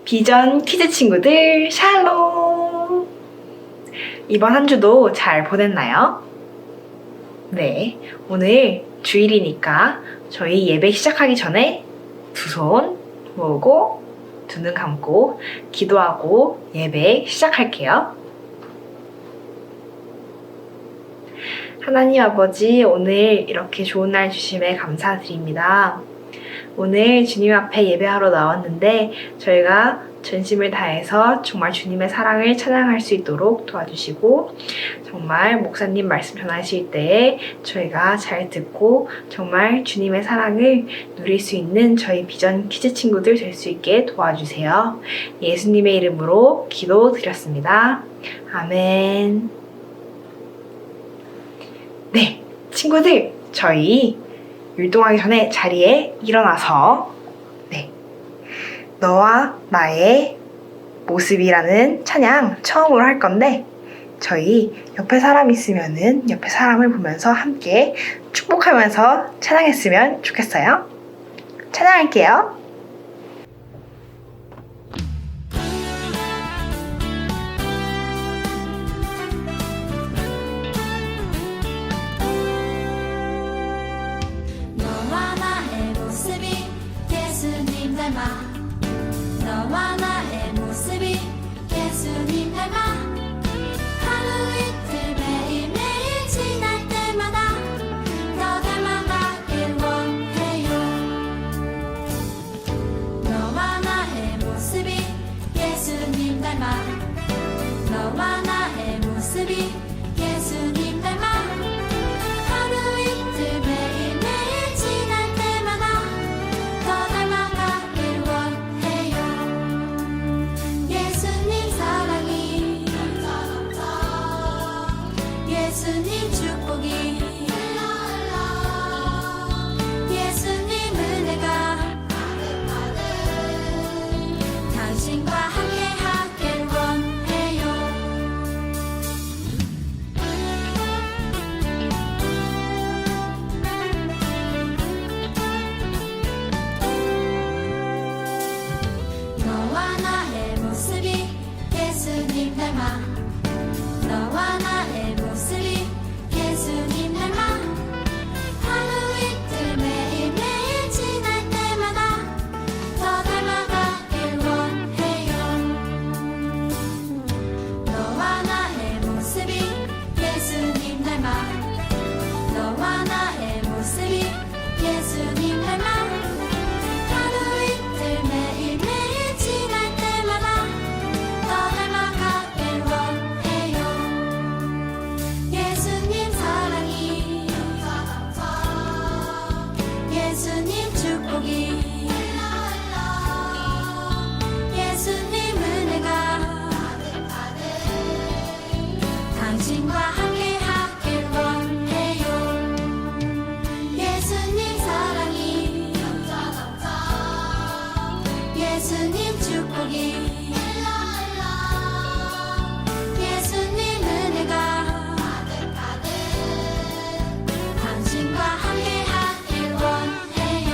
비전 퀴즈 친구들 샬롬! 이번 한 주도 잘 보냈나요? 네, 오늘 주일이니까 저희 예배 시작하기 전에 두 손 모으고 두 눈 감고 기도하고 예배 시작할게요. 하나님 아버지, 오늘 이렇게 좋은 날 주심에 감사드립니다. 오늘 주님 앞에 예배하러 나왔는데 저희가 전심을 다해서 정말 주님의 사랑을 찬양할 수 있도록 도와주시고, 정말 목사님 말씀 전하실 때에 저희가 잘 듣고 정말 주님의 사랑을 누릴 수 있는 저희 비전 퀴즈 친구들 될 수 있게 도와주세요. 예수님의 이름으로 기도드렸습니다. 아멘. 네, 친구들, 저희 율동하기 전에 자리에 일어나서 너와 나의 모습이라는 찬양 처음으로 할 건데, 저희 옆에 사람 있으면은 옆에 사람을 보면서 함께 축복하면서 찬양했으면 좋겠어요. 찬양할게요. 너와 나의 모습이 예수님 닮아, 너와 나의 모습이 예수님 닮아, 하루 이틀 매일매일 지날 때마다 더 닮아가길 원해요. 너와 나의 모습이 예수님 닮아, 너와 나의 모습이 예수님 닮아, 하루 이틀 매일매일 지날 때마다 더 닮아가길 원해요. 예수님 사랑이, 예수님 축복이, 예수님 은혜가 당신과 함께 하길 원해요. 너와 나의 모습이 예수님 닮아, 너와 나의 모습이 예수님 닮아, 하루 이틀 매일매일 지날 때마다 더 닮아가길 원해요. 너와 나의 모습이 예수님 닮아, 너와 나의 모습이 예수님 닮아, 하루 이틀 매일매일 지날 때마다 더 닮아가길 원해요. 예수님 사랑이, 예수님 축복이, 예수님 은혜가 당신과 함께 하길 원해요. 예수님 사랑이, 예수님 축복이, 예수님 은혜가 당신과 함께 하길 원해요.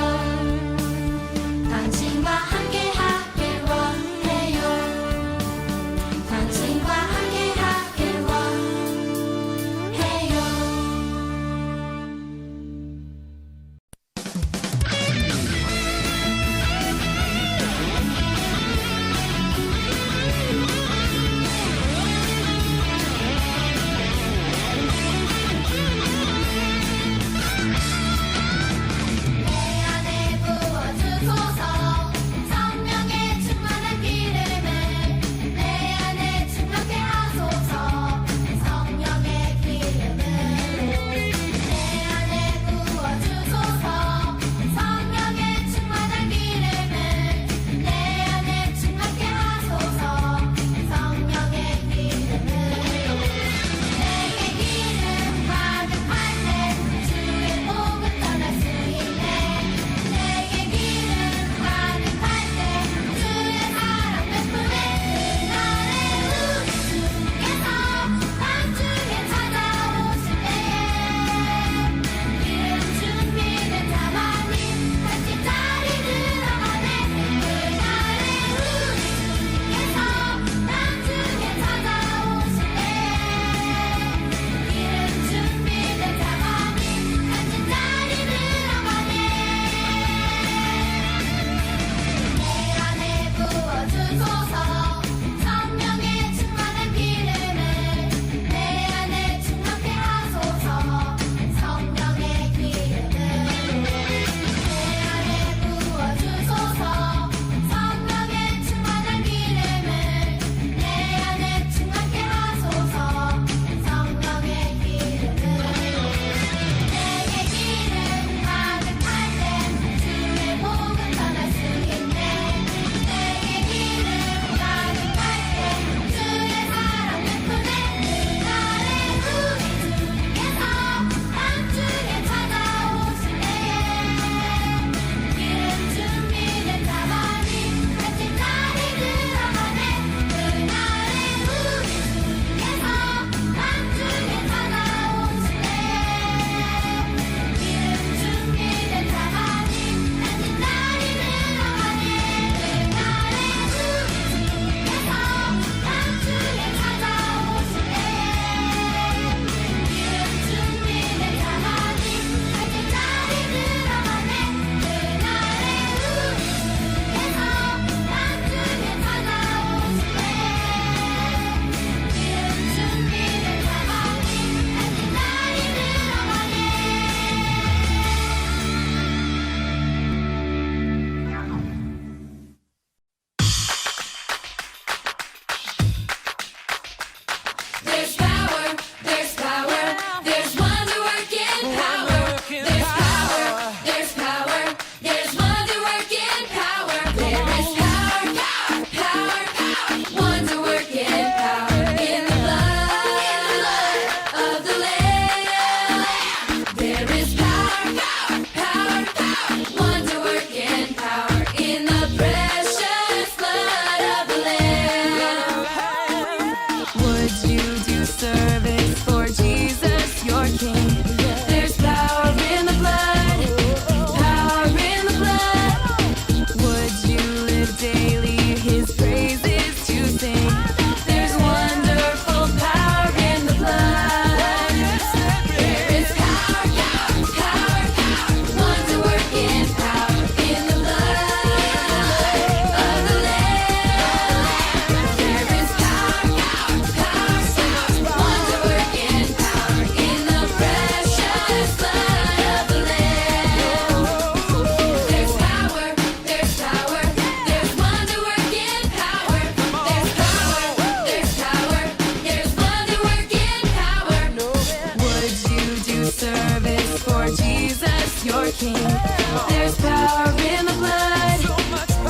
power in the blood,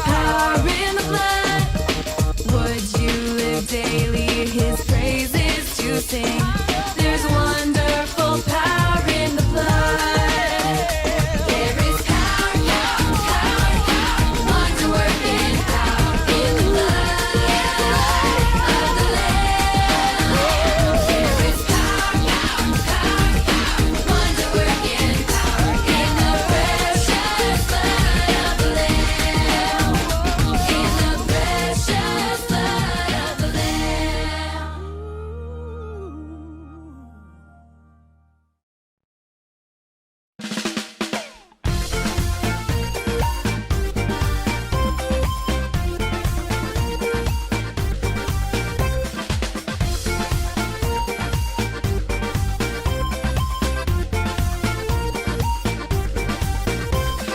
power in the blood. Would you live daily his praises to sing? There's wonderful power in the blood. There is power, wonder working power in the blood of the Lamb. There is power, wonder working power in the precious blood of the Lamb. In the precious blood of the Lamb.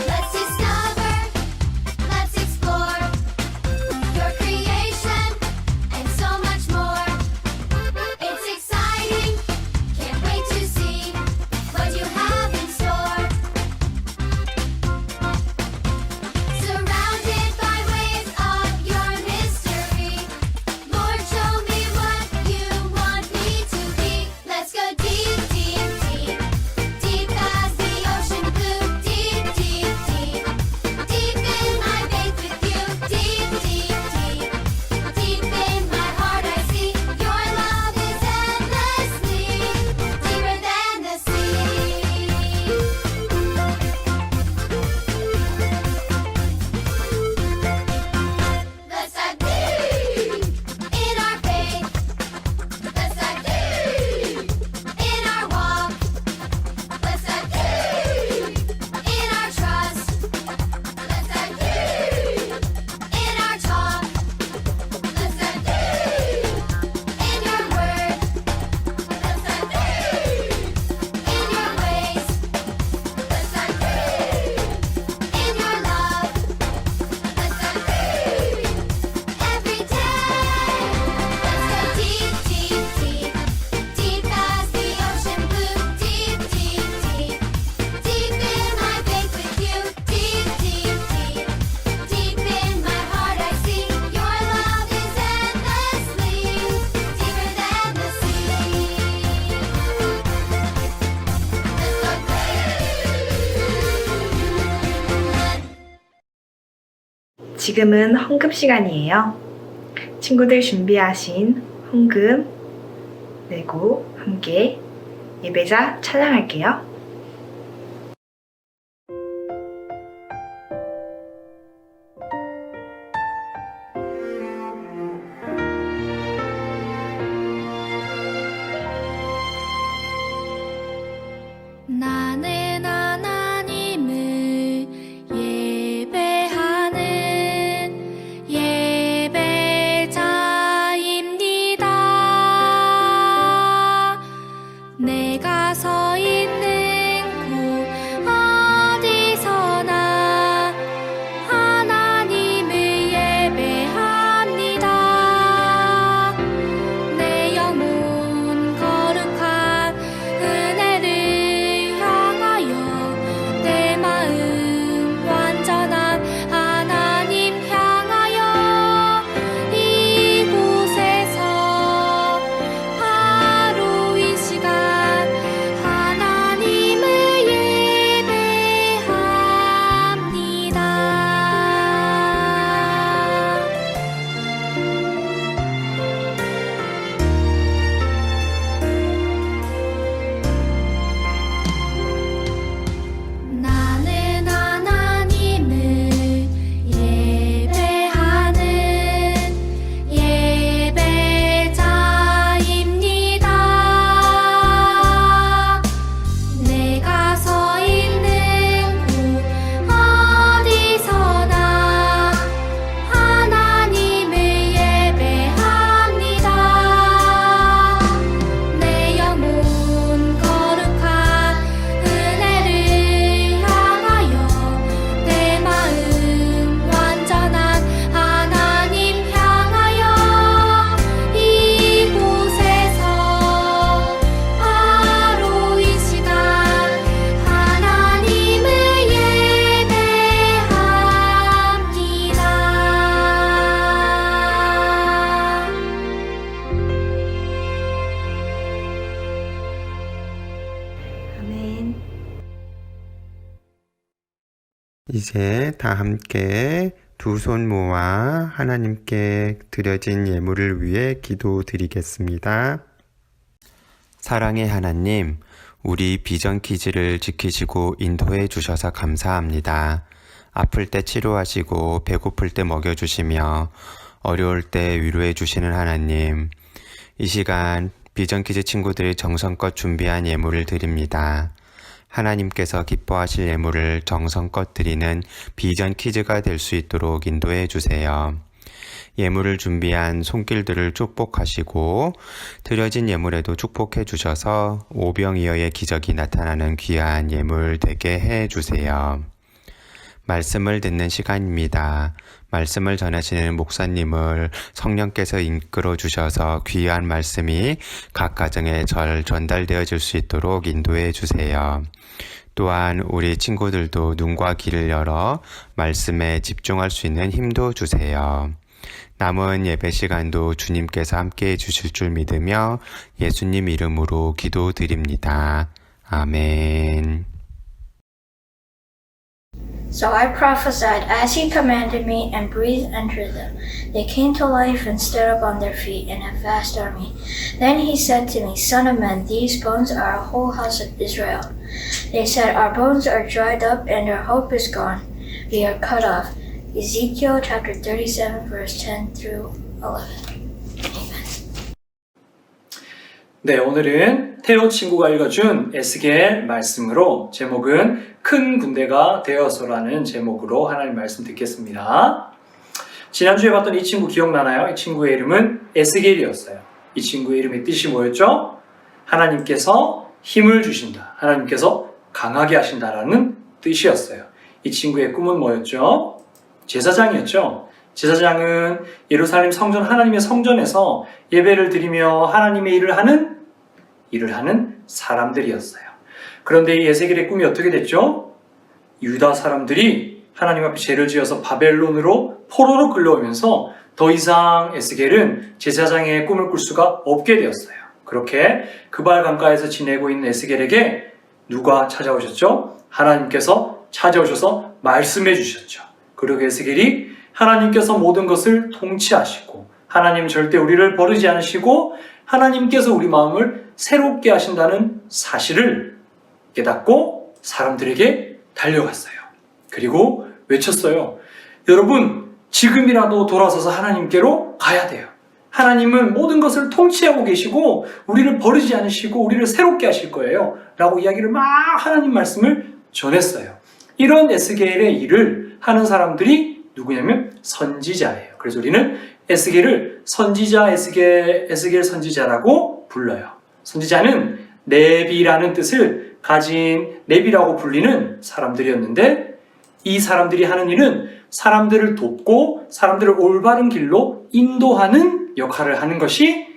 Let's discover, let's explore your creation and so much more. It's exciting, can't wait to see what you have in store. Surrounded by waves of your mystery, Lord, show me what you want me to be. Let's go deep, deep, deep, deep as the ocean blue. Deep, deep, deep, deep in my faith with you. Deep, deep, deep, deep in my heart I see your love is endlessly deeper than the sea. Let's dive deep in our faith. Let's dive deep in our walk. Let's dive deep in our trust. Let's dive deep in our talk. Let's dive deep in your word. Let's dive deep in your ways. Let's dive deep in your love. Let's dive deep every day. Let's go deep, deep, deep, deep as the ocean blue. Deep, deep, deep, deep in my faith with you. Deep, deep, deep, deep in my heart I see your love is endlessly deeper than the sea. 지금은 헌금 시간이에요. 친구들 준비하신 헌금 내고 함께 예배자 찬양할게요. 나는 하나님을 예배하는 예배자입니다. 내가 서 있는 이제 다 함께 두 손 모아 하나님께 드려진 예물을 위해 기도드리겠습니다. 사랑의 하나님, 우리 비전 퀴즈를 지키시고 인도해 주셔서 감사합니다. 아플 때 치료하시고 배고플 때 먹여주시며 어려울 때 위로해 주시는 하나님, 이 시간 비전 퀴즈 친구들이 정성껏 준비한 예물을 드립니다. 하나님께서 기뻐하실 예물을 정성껏 드리는 비전 퀴즈가 될 수 있도록 인도해 주세요. 예물을 준비한 손길들을 축복하시고 드려진 예물에도 축복해 주셔서 오병이어의 기적이 나타나는 귀한 예물 되게 해 주세요. 말씀을 듣는 시간입니다. 말씀을 전하시는 목사님을 성령께서 이끌어 주셔서 귀한 말씀이 각 가정에 잘 전달되어질 수 있도록 인도해 주세요. 또한 우리 친구들도 눈과 귀를 열어 말씀에 집중할 수 있는 힘도 주세요. 남은 예배 시간도 주님께서 함께해 주실 줄 믿으며 예수님 이름으로 기도드립니다. 아멘. So I prophesied as he commanded me, and breathed into them. They came to life and stood up on their feet in a vast army. Then he said to me, Son of man, these bones are a whole house of Israel. They said, Our bones are dried up, and our hope is gone. We are cut off. Ezekiel chapter 37, verse 10 through 11. Amen. 네, 오늘은 태호 친구가 읽어준 에스겔 말씀으로 제목은 큰 군대가 되어서라는 제목으로 하나님 말씀 듣겠습니다. 지난주에 봤던 이 친구 기억나나요? 이 친구의 이름은 에스겔이었어요. 이 친구의 이름의 뜻이 뭐였죠? 하나님께서 힘을 주신다. 하나님께서 강하게 하신다라는 뜻이었어요. 이 친구의 꿈은 뭐였죠? 제사장이었죠. 제사장은 예루살렘 성전, 하나님의 성전에서 예배를 드리며 하나님의 일을 하는 사람들이었어요. 그런데 이 에스겔의 꿈이 어떻게 됐죠? 유다 사람들이 하나님 앞에 죄를 지어서 바벨론으로 포로로 끌려오면서 더 이상 에스겔은 제사장의 꿈을 꿀 수가 없게 되었어요. 그렇게 그발 강가에서 지내고 있는 에스겔에게 누가 찾아오셨죠? 하나님께서 찾아오셔서 말씀해 주셨죠. 그리고 에스겔이 하나님께서 모든 것을 통치하시고 하나님 절대 우리를 버리지 않으시고 하나님께서 우리 마음을 새롭게 하신다는 사실을 깨닫고 사람들에게 달려갔어요. 그리고 외쳤어요. 여러분, 지금이라도 돌아서서 하나님께로 가야 돼요. 하나님은 모든 것을 통치하고 계시고 우리를 버리지 않으시고 우리를 새롭게 하실 거예요. 라고 이야기를 막 하나님 말씀을 전했어요. 이런 에스겔의 일을 하는 사람들이 누구냐면 선지자예요. 그래서 우리는 에스겔을 선지자, 에스겔 선지자라고 불러요. 선지자는 네비라는 뜻을 가진 네비라고 불리는 사람들이었는데 이 사람들이 하는 일은 사람들을 돕고 사람들을 올바른 길로 인도하는 역할을 하는 것이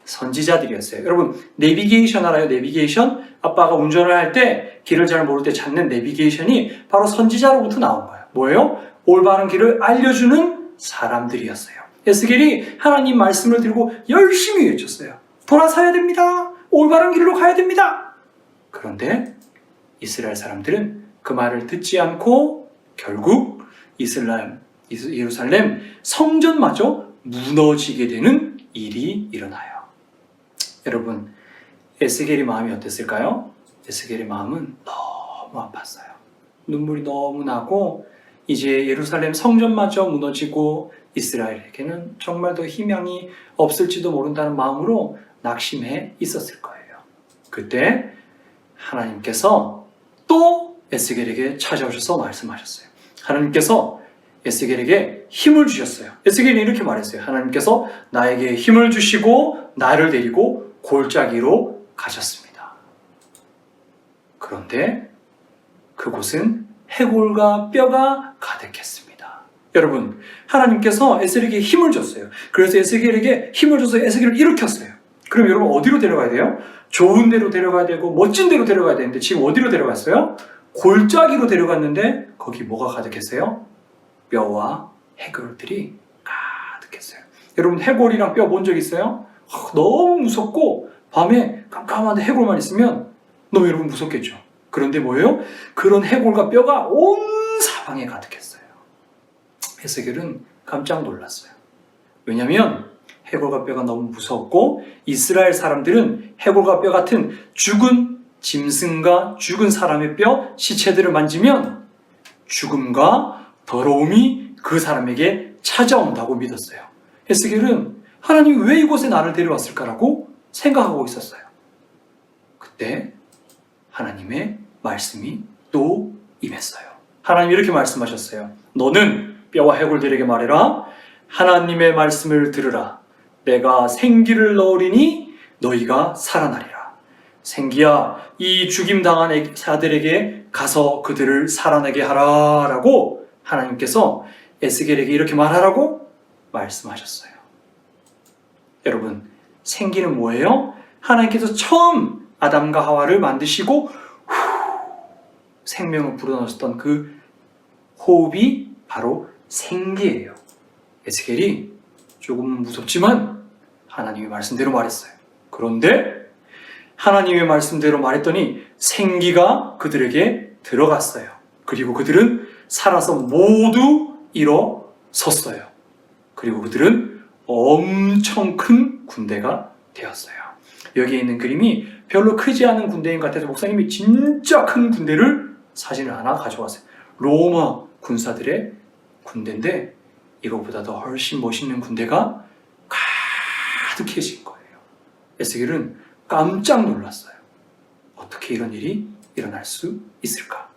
선지자들이었어요. 여러분, 내비게이션 알아요? 내비게이션? 아빠가 운전을 할 때 길을 잘 모를 때 찾는 내비게이션이 바로 선지자로부터 나온 거예요. 뭐예요? 올바른 길을 알려주는 사람들이었어요. 에스겔이 하나님 말씀을 들고 열심히 외쳤어요. 돌아서야 됩니다. 올바른 길로 가야 됩니다. 그런데 이스라엘 사람들은 그 말을 듣지 않고 결국 예루살렘 성전마저 무너지게 되는 일이 일어나요. 여러분, 에스겔의 마음이 어땠을까요? 에스겔의 마음은 너무 아팠어요. 눈물이 너무 나고 이제 예루살렘 성전마저 무너지고 이스라엘에게는 정말 더 희망이 없을지도 모른다는 마음으로 낙심해 있었을 거예요. 그때 하나님께서 또 에스겔에게 찾아오셔서 말씀하셨어요. 하나님께서 에스겔에게 힘을 주셨어요. 에스겔이 이렇게 말했어요. 하나님께서 나에게 힘을 주시고 나를 데리고 골짜기로 가셨습니다. 그런데 그곳은 해골과 뼈가 가득했습니다. 여러분, 하나님께서 에스겔에게 힘을 줬어요. 그래서 에스겔에게 힘을 줘서 에스겔을 일으켰어요. 그럼 여러분 어디로 데려가야 돼요? 좋은 데로 데려가야 되고 멋진 데로 데려가야 되는데 지금 어디로 데려갔어요? 골짜기로 데려갔는데 거기 뭐가 가득했어요? 뼈와 해골들이 가득했어요. 여러분, 해골이랑 뼈 본 적 있어요? 너무 무섭고 밤에 깜깜한데 해골만 있으면 너무 여러분 무섭겠죠. 그런데 뭐예요? 그런 해골과 뼈가 온 방에 가득했어요. 에스겔은 깜짝 놀랐어요. 왜냐하면 해골과 뼈가 너무 무서웠고 이스라엘 사람들은 해골과 뼈 같은 죽은 짐승과 죽은 사람의 뼈, 시체들을 만지면 죽음과 더러움이 그 사람에게 찾아온다고 믿었어요. 에스겔은 하나님이 왜 이곳에 나를 데려왔을까라고 생각하고 있었어요. 그때 하나님의 말씀이 또 임했어요. 하나님이 이렇게 말씀하셨어요. 너는 뼈와 해골들에게 말해라. 하나님의 말씀을 들으라. 내가 생기를 넣으리니 너희가 살아나리라. 생기야, 이 죽임당한 자들에게 가서 그들을 살아나게 하라 라고 하나님께서 에스겔에게 이렇게 말하라고 말씀하셨어요. 여러분, 생기는 뭐예요? 하나님께서 처음 아담과 하와를 만드시고 생명을 불어넣으셨던 그 호흡이 바로 생기예요. 에스겔이 조금 무섭지만 하나님의 말씀대로 말했어요. 그런데 하나님의 말씀대로 말했더니 생기가 그들에게 들어갔어요. 그리고 그들은 살아서 모두 일어섰어요. 그리고 그들은 엄청 큰 군대가 되었어요. 여기에 있는 그림이 별로 크지 않은 군대인 것 같아서 목사님이 진짜 큰 군대를 사진을 하나 가져왔어요. 로마 군사들의 군대인데 이거보다 더 훨씬 멋있는 군대가 가득해진 거예요. 에스겔은 깜짝 놀랐어요. 어떻게 이런 일이 일어날 수 있을까?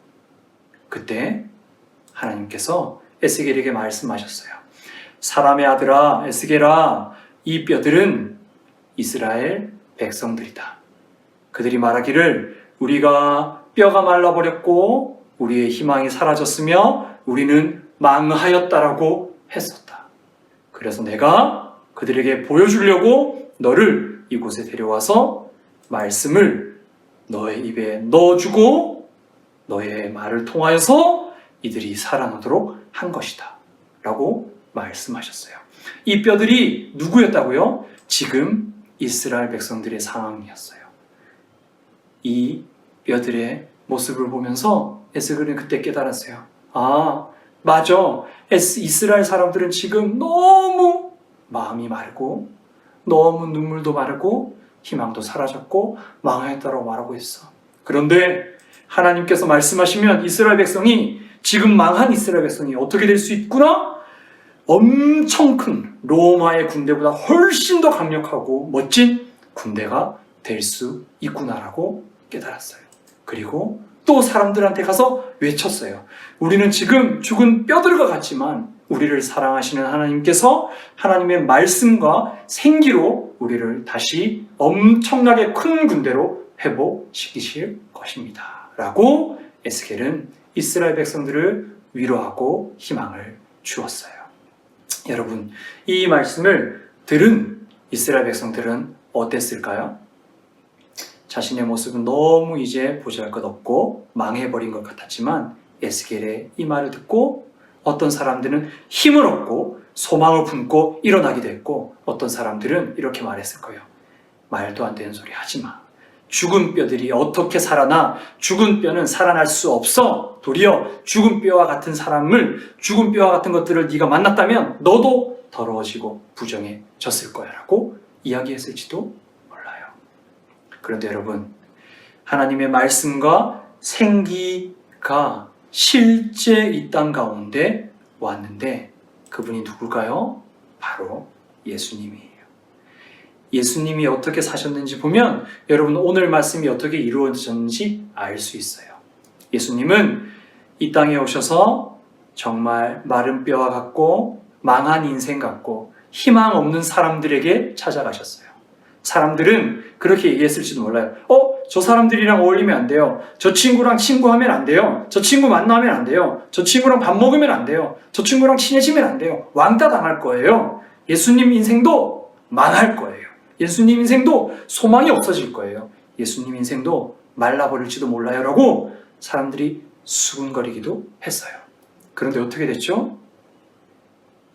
그때 하나님께서 에스겔에게 말씀하셨어요. 사람의 아들아, 에스겔아, 이 뼈들은 이스라엘 백성들이다. 그들이 말하기를 우리가 뼈가 말라버렸고 우리의 희망이 사라졌으며 우리는 망하였다라고 했었다. 그래서 내가 그들에게 보여주려고 너를 이곳에 데려와서 말씀을 너의 입에 넣어주고 너의 말을 통하여서 이들이 살아나도록 한 것이다 라고 말씀하셨어요. 이 뼈들이 누구였다고요? 지금 이스라엘 백성들의 상황이었어요. 이 뼈들의 모습을 보면서 에스겔은 그때 깨달았어요. 아, 맞아. 이스라엘 사람들은 지금 너무 마음이 마르고 너무 눈물도 마르고 희망도 사라졌고 망하였다고 말하고 있어. 그런데 하나님께서 말씀하시면 이스라엘 백성이 지금 망한 이스라엘 백성이 어떻게 될 수 있구나? 엄청 큰 로마의 군대보다 훨씬 더 강력하고 멋진 군대가 될 수 있구나라고 깨달았어요. 그리고 또 사람들한테 가서 외쳤어요. 우리는 지금 죽은 뼈들과 같지만 우리를 사랑하시는 하나님께서 하나님의 말씀과 생기로 우리를 다시 엄청나게 큰 군대로 회복시키실 것입니다. 라고 에스겔은 이스라엘 백성들을 위로하고 희망을 주었어요. 여러분, 이 말씀을 들은 이스라엘 백성들은 어땠을까요? 자신의 모습은 너무 이제 보잘것없고 망해버린 것 같았지만 에스겔의 이 말을 듣고 어떤 사람들은 힘을 얻고 소망을 품고 일어나기도 했고 어떤 사람들은 이렇게 말했을 거예요. 말도 안 되는 소리 하지 마. 죽은 뼈들이 어떻게 살아나? 죽은 뼈는 살아날 수 없어. 도리어 죽은 뼈와 같은 사람을, 죽은 뼈와 같은 것들을 네가 만났다면 너도 더러워지고 부정해졌을 거야 라고 이야기했을지도 몰라요. 그런데 여러분, 하나님의 말씀과 생기가 실제 이 땅 가운데 왔는데 그분이 누굴까요? 바로 예수님이에요. 예수님이 어떻게 사셨는지 보면 여러분 오늘 말씀이 어떻게 이루어졌는지 알 수 있어요. 예수님은 이 땅에 오셔서 정말 마른 뼈와 같고 망한 인생 같고 희망 없는 사람들에게 찾아가셨어요. 사람들은 그렇게 얘기했을지도 몰라요. 저 사람들이랑 어울리면 안 돼요. 저 친구랑 친구하면 안 돼요. 저 친구 만나면 안 돼요. 저 친구랑 밥 먹으면 안 돼요. 저 친구랑 친해지면 안 돼요. 왕따 당할 거예요. 예수님 인생도 망할 거예요. 예수님 인생도 소망이 없어질 거예요. 예수님 인생도 말라버릴지도 몰라요 라고 사람들이 수군거리기도 했어요. 그런데 어떻게 됐죠?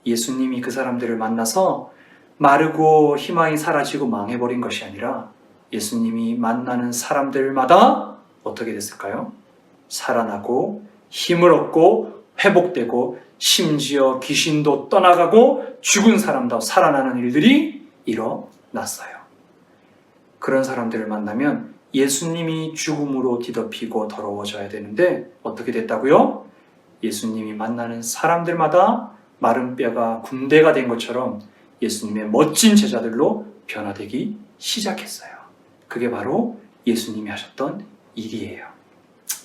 예수님이 그 사람들을 만나서 마르고 희망이 사라지고 망해버린 것이 아니라 예수님이 만나는 사람들마다 어떻게 됐을까요? 살아나고 힘을 얻고 회복되고 심지어 귀신도 떠나가고 죽은 사람도 살아나는 일들이 일어났어요. 그런 사람들을 만나면 예수님이 죽음으로 뒤덮이고 더러워져야 되는데 어떻게 됐다고요? 예수님이 만나는 사람들마다 마른 뼈가 군대가 된 것처럼 예수님의 멋진 제자들로 변화되기 시작했어요. 그게 바로 예수님이 하셨던 일이에요.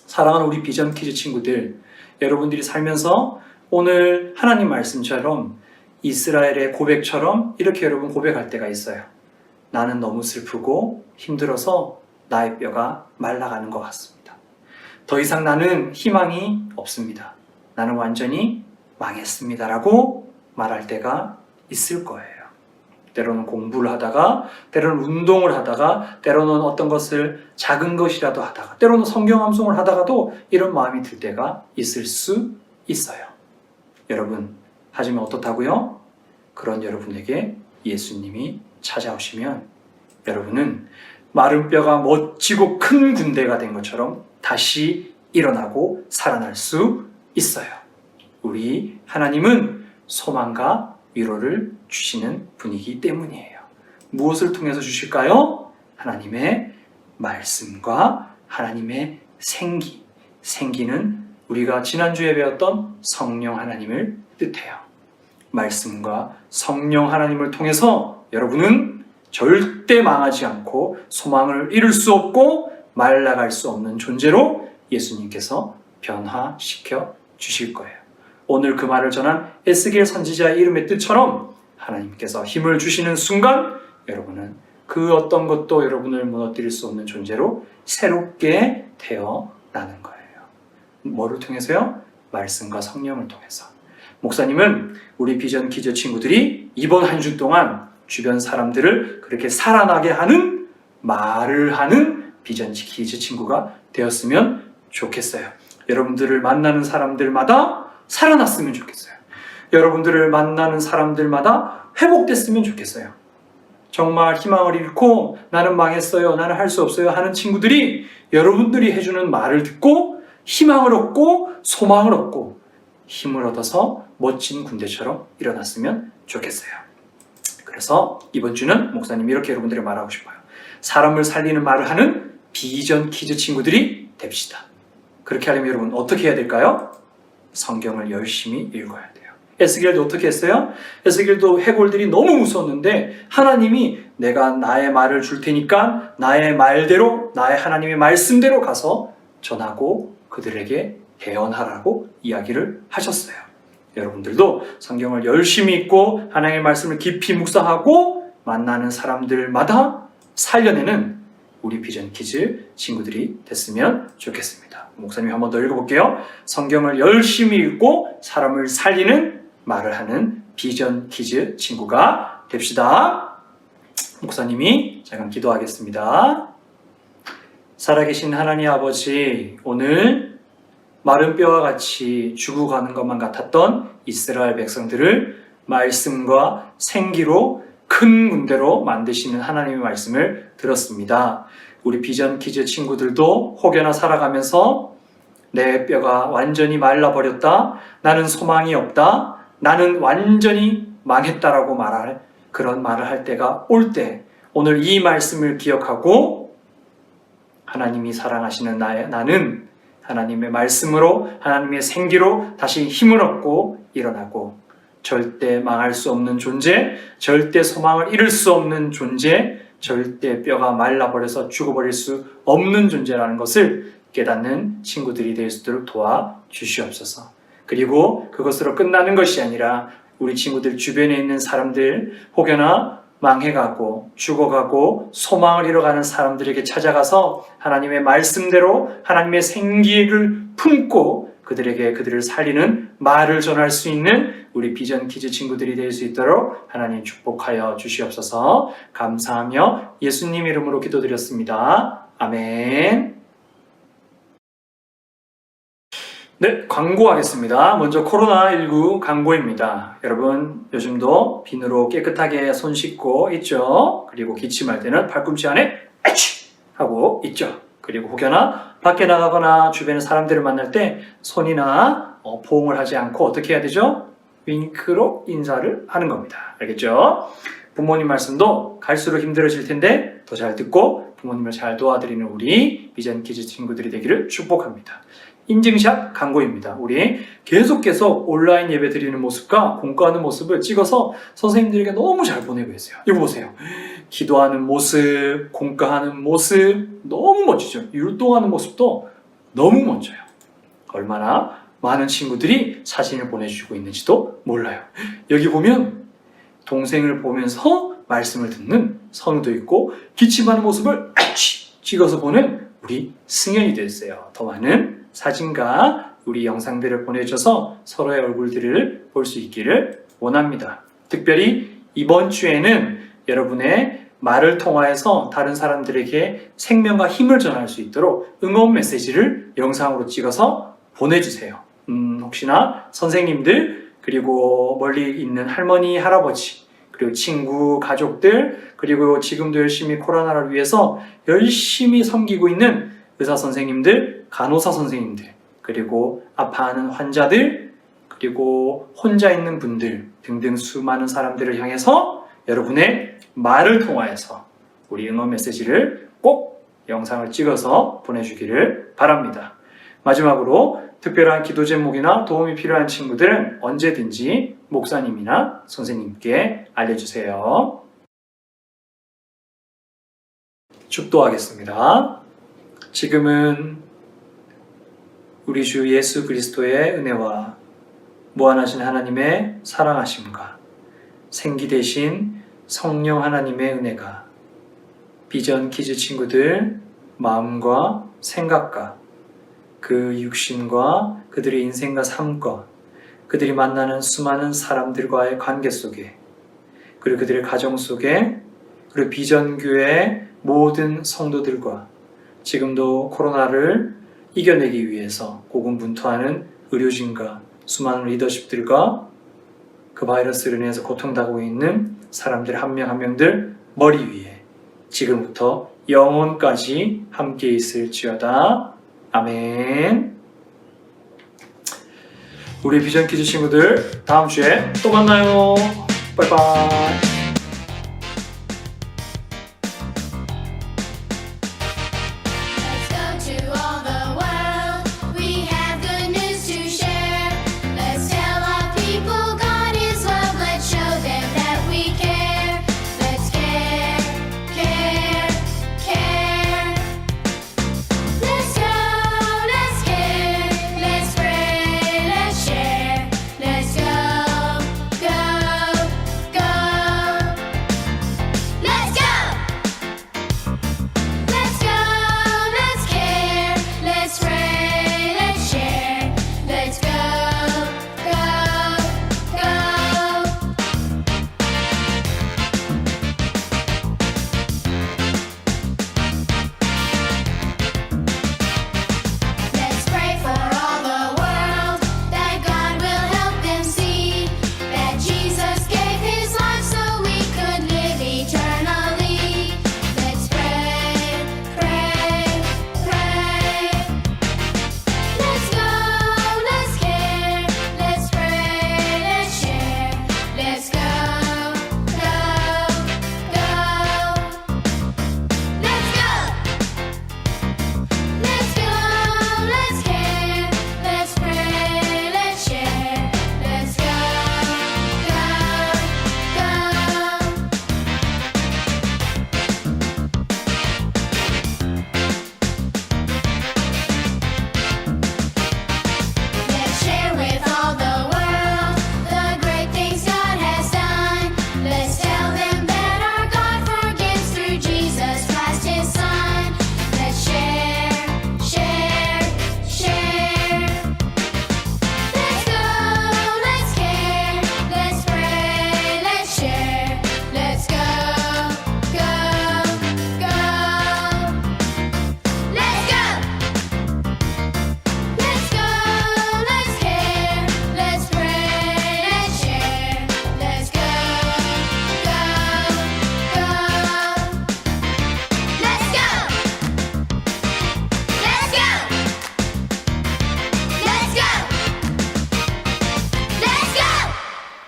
사랑하는 우리 비전 퀴즈 친구들, 여러분들이 살면서 오늘 하나님 말씀처럼 이스라엘의 고백처럼 이렇게 여러분 고백할 때가 있어요. 나는 너무 슬프고 힘들어서 나의 뼈가 말라가는 것 같습니다. 더 이상 나는 희망이 없습니다. 나는 완전히 망했습니다라고 말할 때가 있을 거예요. 때로는 공부를 하다가, 때로는 운동을 하다가, 때로는 어떤 것을 작은 것이라도 하다가, 때로는 성경 암송을 하다가도 이런 마음이 들 때가 있을 수 있어요. 여러분, 하지만 어떻다고요? 그런 여러분에게 예수님이 찾아오시면 여러분은 마른 뼈가 멋지고 큰 군대가 된 것처럼 다시 일어나고 살아날 수 있어요. 우리 하나님은 소망과 위로를 주시는 분이기 때문이에요. 무엇을 통해서 주실까요? 하나님의 말씀과 하나님의 생기. 생기는 우리가 지난주에 배웠던 성령 하나님을 뜻해요. 말씀과 성령 하나님을 통해서 여러분은 절대 망하지 않고 소망을 잃을 수 없고 말라갈 수 없는 존재로 예수님께서 변화시켜 주실 거예요. 오늘 그 말을 전한 에스겔 선지자의 이름의 뜻처럼 하나님께서 힘을 주시는 순간 여러분은 그 어떤 것도 여러분을 무너뜨릴 수 없는 존재로 새롭게 태어나는 거예요. 뭐를 통해서요? 말씀과 성령을 통해서. 목사님은 우리 비전 퀴즈 친구들이 이번 한 주 동안 주변 사람들을 그렇게 살아나게 하는 말을 하는 비전 퀴즈 친구가 되었으면 좋겠어요. 여러분들을 만나는 사람들마다 살아났으면 좋겠어요. 여러분들을 만나는 사람들마다 회복됐으면 좋겠어요. 정말 희망을 잃고 나는 망했어요, 나는 할 수 없어요 하는 친구들이 여러분들이 해주는 말을 듣고 희망을 얻고 소망을 얻고 힘을 얻어서 멋진 군대처럼 일어났으면 좋겠어요. 그래서 이번 주는 목사님이 이렇게 여러분들에게 말하고 싶어요. 사람을 살리는 말을 하는 비전 퀴즈 친구들이 됩시다. 그렇게 하려면 여러분 어떻게 해야 될까요? 성경을 열심히 읽어야 돼요. 에스겔도 어떻게 했어요? 에스겔도 해골들이 너무 무서웠는데 하나님이 내가 나의 말을 줄 테니까 나의 말대로, 나의 하나님의 말씀대로 가서 전하고 그들에게 대언하라고 이야기를 하셨어요. 여러분들도 성경을 열심히 읽고 하나님의 말씀을 깊이 묵상하고 만나는 사람들마다 살려내는 우리 비전 퀴즈 친구들이 됐으면 좋겠습니다. 목사님이 한 번 더 읽어볼게요. 성경을 열심히 읽고 사람을 살리는 말을 하는 비전 퀴즈 친구가 됩시다. 목사님이 잠깐 기도하겠습니다. 살아계신 하나님 아버지, 오늘 마른 뼈와 같이 죽어가는 것만 같았던 이스라엘 백성들을 말씀과 생기로 큰 군대로 만드시는 하나님의 말씀을 들었습니다. 우리 비전 퀴즈 친구들도 혹여나 살아가면서 내 뼈가 완전히 말라버렸다, 나는 소망이 없다, 나는 완전히 망했다라고 말할 그런 말을 할 때가 올 때 오늘 이 말씀을 기억하고 하나님이 사랑하시는 나는 하나님의 말씀으로 하나님의 생기로 다시 힘을 얻고 일어나고 절대 망할 수 없는 존재, 절대 소망을 잃을 수 없는 존재, 절대 뼈가 말라버려서 죽어버릴 수 없는 존재라는 것을 깨닫는 친구들이 될 수 있도록 도와주시옵소서. 그리고 그것으로 끝나는 것이 아니라 우리 친구들 주변에 있는 사람들, 혹여나 망해가고 죽어가고 소망을 잃어가는 사람들에게 찾아가서 하나님의 말씀대로 하나님의 생기를 품고 그들을 살리는 말을 전할 수 있는 우리 비전 퀴즈 친구들이 될 수 있도록 하나님 축복하여 주시옵소서. 감사하며 예수님 이름으로 기도드렸습니다. 아멘. 네, 광고하겠습니다. 먼저 코로나19 광고입니다. 여러분, 요즘도 비누로 깨끗하게 손 씻고 있죠? 그리고 기침할 때는 팔꿈치 안에 아치! 하고 있죠? 그리고 혹여나 밖에 나가거나 주변에 사람들을 만날 때 손이나 포옹을 하지 않고 어떻게 해야 되죠? 윙크로 인사를 하는 겁니다. 알겠죠? 부모님 말씀도 갈수록 힘들어질 텐데 더 잘 듣고 부모님을 잘 도와드리는 우리 비전 키즈 친구들이 되기를 축복합니다. 인증샷 광고입니다. 우리 계속 온라인 예배 드리는 모습과 공부하는 모습을 찍어서 선생님들에게 너무 잘 보내고 있어요. 이거 보세요. 기도하는 모습, 공부하는 모습 너무 멋지죠. 율동하는 모습도 너무 멋져요. 얼마나 많은 친구들이 사진을 보내주고 있는지도 몰라요. 여기 보면 동생을 보면서 말씀을 듣는 성도 있고 기침하는 모습을 찍어서 보는 우리 승현이도 있어요. 더 많은 사진과 우리 영상들을 보내줘서 서로의 얼굴들을 볼 수 있기를 원합니다. 특별히 이번 주에는 여러분의 말을 통하여서 다른 사람들에게 생명과 힘을 전할 수 있도록 응원 메시지를 영상으로 찍어서 보내주세요. 혹시나 선생님들 그리고 멀리 있는 할머니, 할아버지 그리고 친구, 가족들 그리고 지금도 열심히 코로나를 위해서 열심히 섬기고 있는 의사 선생님들, 간호사 선생님들 그리고 아파하는 환자들 그리고 혼자 있는 분들 등등 수많은 사람들을 향해서 여러분의 말을 통하여서 우리 응원 메시지를 꼭 영상을 찍어서 보내주기를 바랍니다. 마지막으로 특별한 기도 제목이나 도움이 필요한 친구들은 언제든지 목사님이나 선생님께 알려주세요. 축도하겠습니다. 지금은 우리 주 예수 그리스도의 은혜와 무한하신 하나님의 사랑하심과 생기 되신 성령 하나님의 은혜가 비전 키즈 친구들 마음과 생각과 그 육신과 그들의 인생과 삶과 그들이 만나는 수많은 사람들과의 관계 속에 그리고 그들의 가정 속에 그리고 비전교회의 모든 성도들과 지금도 코로나를 이겨내기 위해서 고군분투하는 의료진과 수많은 리더십들과 그 바이러스로 인해서 고통당하고 있는 사람들 한 명 한 명들 머리 위에 지금부터 영원까지 함께 있을지어다. 아멘. 우리 비전 키즈 친구들 다음 주에 또 만나요. 빠이빠이.